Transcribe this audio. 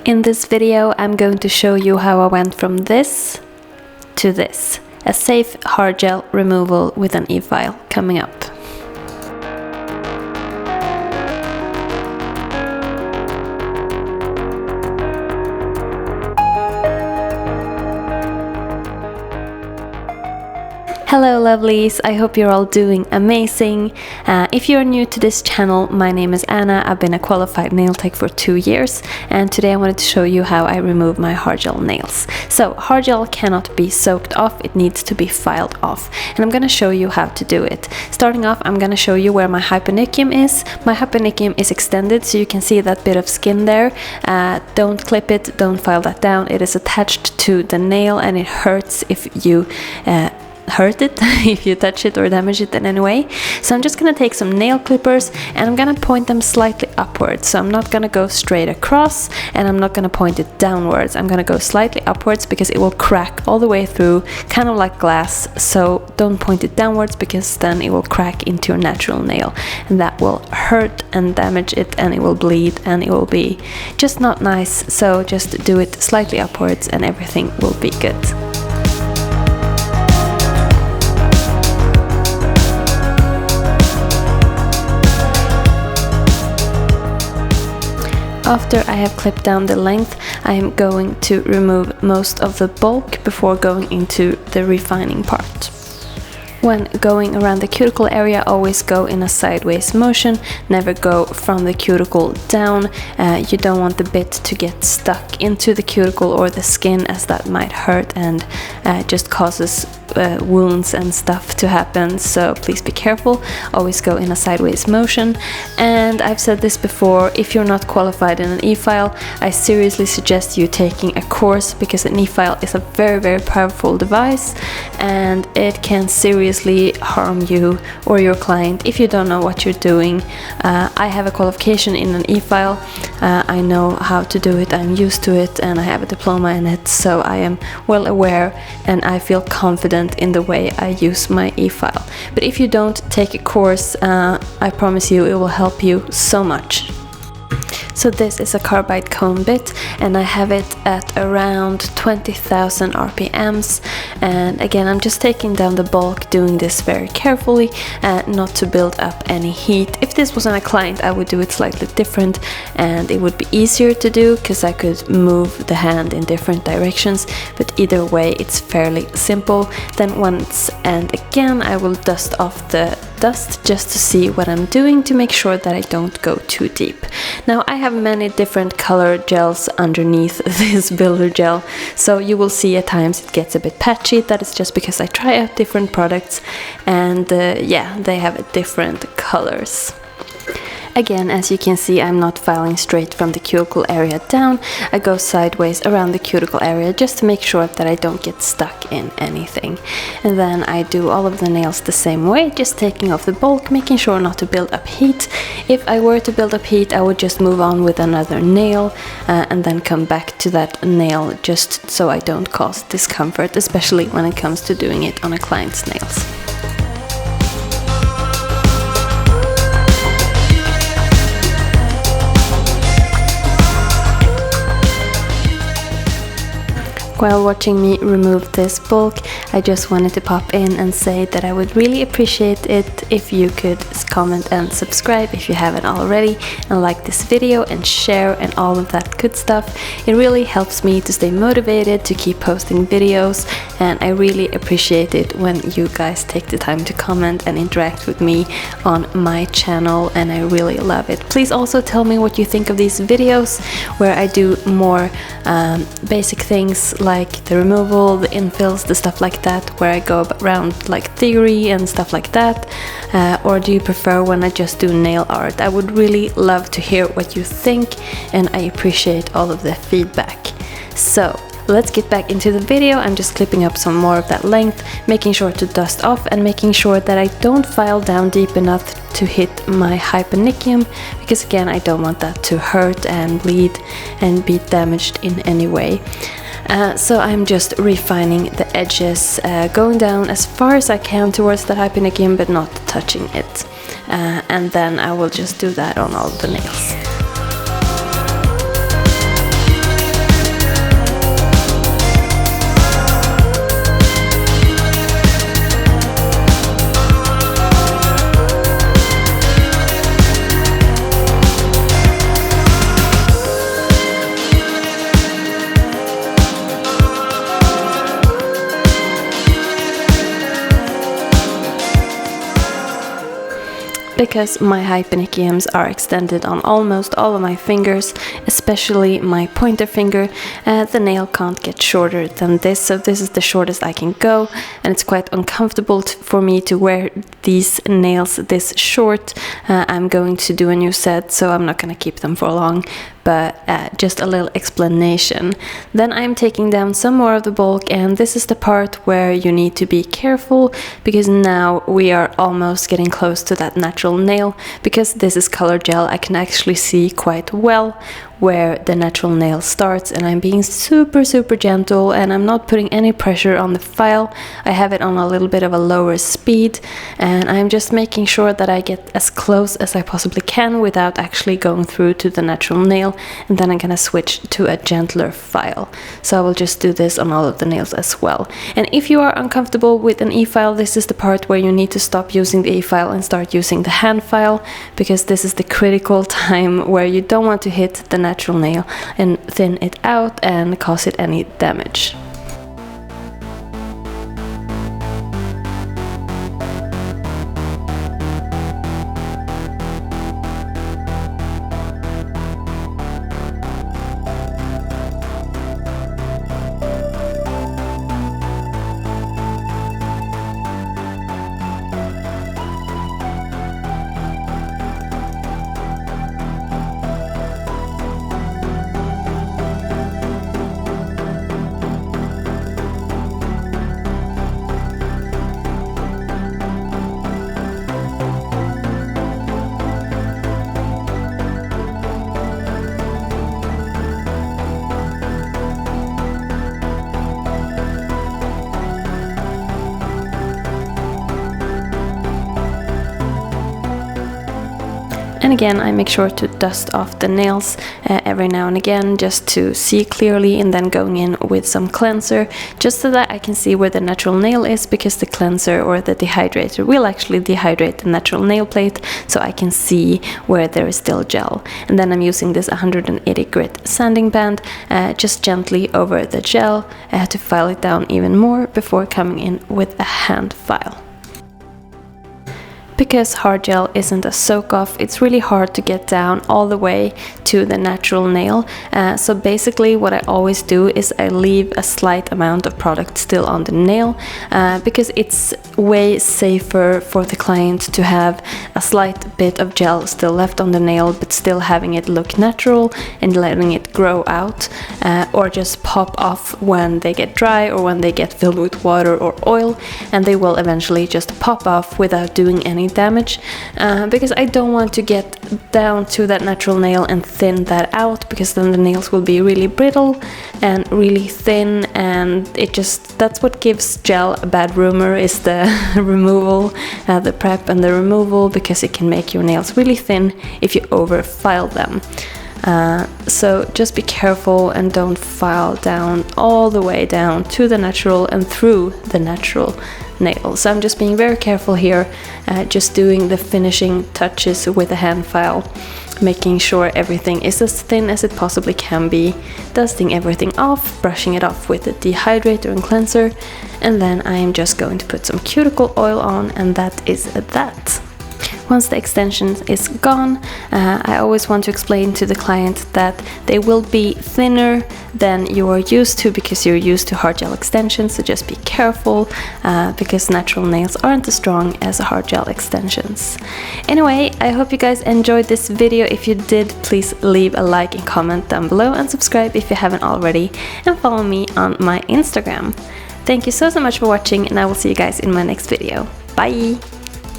In this video, I'm going to show you how I went from this to this. A safe hard gel removal with an e-file coming up. Hello lovelies, I hope you're all doing amazing. If you're new to this channel, my name is Anna. I've been a qualified nail tech for 2 years, and today I wanted to show you how I remove my hard gel nails. So hard gel cannot be soaked off, it needs to be filed off, and I'm going to show you how to do it. Starting off, I'm going to show you where my hyponychium is. My hyponychium is extended, so you can see that bit of skin there. Don't clip it, don't file that down. It is attached to the nail and it hurts if you hurt it if you touch it or damage it in any way. So I'm just gonna take some nail clippers and I'm gonna point them slightly upwards. So I'm not gonna go straight across and I'm not gonna point it downwards. I'm gonna go slightly upwards because it will crack all the way through, kind of like glass. So don't point it downwards because then it will crack into your natural nail and that will hurt and damage it and it will bleed and it will be just not nice. So just do it slightly upwards and everything will be good. After I have clipped down the length, I am going to remove most of the bulk before going into the refining part. When going around the cuticle area, always go in a sideways motion, never go from the cuticle down. You don't want the bit to get stuck into the cuticle or the skin, as that might hurt and just causes wounds and stuff to happen, so please be careful. Always go in a sideways motion. And I've said this before, if you're not qualified in an e-file, I seriously suggest you taking a course, because an e-file is a very powerful device and it can seriously harm you or your client if you don't know what you're doing. I have a qualification in an e-file. I know how to do it, I'm used to it, and I have a diploma in it, so I am well aware and I feel confident in the way I use my e-file. But if you don't take a course, I promise you it will help you so much. So this is a carbide cone bit and I have it at around 20,000 RPMs, and again I'm just taking down the bulk, doing this very carefully, not to build up any heat. If this was on a client, I would do it slightly different and it would be easier to do because I could move the hand in different directions, but either way it's fairly simple. Then once and again I will dust off the dust just to see what I'm doing, to make sure that I don't go too deep. Now I have many different color gels underneath this builder gel, so you will see at times it gets a bit patchy. That is just because I try out different products and yeah, they have different colors. Again, as you can see, I'm not filing straight from the cuticle area down. I go sideways around the cuticle area just to make sure that I don't get stuck in anything. And then I do all of the nails the same way, just taking off the bulk, making sure not to build up heat. If I were to build up heat, I would just move on with another nail and then come back to that nail, just so I don't cause discomfort, especially when it comes to doing it on a client's nails. While watching me remove this bulk, I just wanted to pop in and say that I would really appreciate it if you could comment and subscribe if you haven't already, and like this video and share and all of that good stuff. It really helps me to stay motivated to keep posting videos, and I really appreciate it when you guys take the time to comment and interact with me on my channel, and I really love it. Please also tell me what you think of these videos where I do more basic things like the removal, the infills, the stuff like that, where I go around like theory and stuff like that, or do you prefer when I just do nail art? I would really love to hear what you think, and I appreciate all of the feedback. So let's get back into the video. I'm just clipping up some more of that length, making sure to dust off and making sure that I don't file down deep enough to hit my hyponychium, because again I don't want that to hurt and bleed and be damaged in any way. So I'm just refining the edges, going down as far as I can towards the hyponychium but not touching it, and then I will just do that on all the nails. because my hyponychiums are extended on almost all of my fingers, especially my pointer finger. The nail can't get shorter than this, so this is the shortest I can go, and it's quite uncomfortable for me to wear these nails this short. I'm going to do a new set, so I'm not going to keep them for long, but just a little explanation. Then I'm taking down some more of the bulk, and this is the part where you need to be careful, because now we are almost getting close to that natural nail. Because this is color gel, I can actually see quite well where the natural nail starts, and I'm being super gentle, and I'm not putting any pressure on the file. I have it on a little bit of a lower speed, and I'm just making sure that I get as close as I possibly can without actually going through to the natural nail, and then I'm gonna switch to a gentler file. So I will just do this on all of the nails as well. And if you are uncomfortable with an e-file, this is the part where you need to stop using the e-file and start using the hand file, because this is the critical time where you don't want to hit the natural nail and thin it out and cause it any damage. And again, I make sure to dust off the nails every now and again, just to see clearly, and then going in with some cleanser, just so that I can see where the natural nail is, because the cleanser or the dehydrator will actually dehydrate the natural nail plate, so I can see where there is still gel. And then I'm using this 180 grit sanding band just gently over the gel to file it down even more before coming in with a hand file. Because hard gel isn't a soak off, it's really hard to get down all the way to the natural nail. So basically what I always do is I leave a slight amount of product still on the nail, because it's way safer for the client to have a slight bit of gel still left on the nail, but still having it look natural and letting it grow out, or just pop off when they get dry or when they get filled with water or oil, and they will eventually just pop off without doing any damage, because I don't want to get down to that natural nail and thin that out, because then the nails will be really brittle and really thin, and that's what gives gel a bad rumor, is the removal, the prep and the removal, because it can make your nails really thin if you over file them. So just be careful and don't file down all the way down to the natural and through the natural nail. So I'm just being very careful here, just doing the finishing touches with a hand file, making sure everything is as thin as it possibly can be, dusting everything off, brushing it off with a dehydrator and cleanser, and then I am just going to put some cuticle oil on, and that is that. Once the extension is gone, I always want to explain to the client that they will be thinner than you are used to, because you're used to hard gel extensions, so just be careful, because natural nails aren't as strong as hard gel extensions. Anyway, I hope you guys enjoyed this video. If you did, please leave a like and comment down below, and subscribe if you haven't already, and follow me on my Instagram. Thank you so much for watching, and I will see you guys in my next video. Bye!